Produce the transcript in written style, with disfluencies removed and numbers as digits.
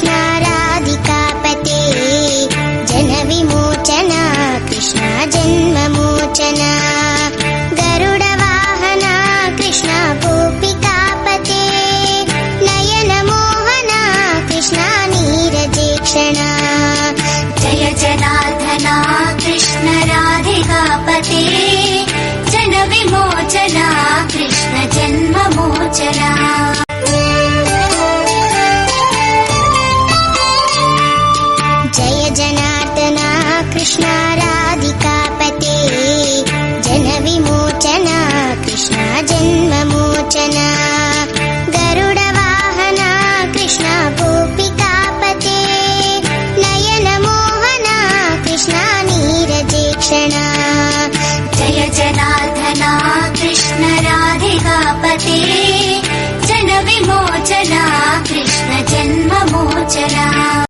कृष्ण राधिकापते जन विमोचन कृष्ण जन्ममोचन गरुड वाहन कृष्ण गोपिकापते नयन मोहन कृष्ण नीरजेक्षण जय जनार्दन कृष्ण राधिकापते जन विमोचन कृष्ण जन्ममोचन जय जनार्दन कृष्ण राधिकापते जन विमोचन कृष्ण जन्ममोचन गरुड वाहन कृष्ण गोपिकापते नयन मोहन कृष्ण नीरजेक्षण जय जनार्दन कृष्ण राधिकापते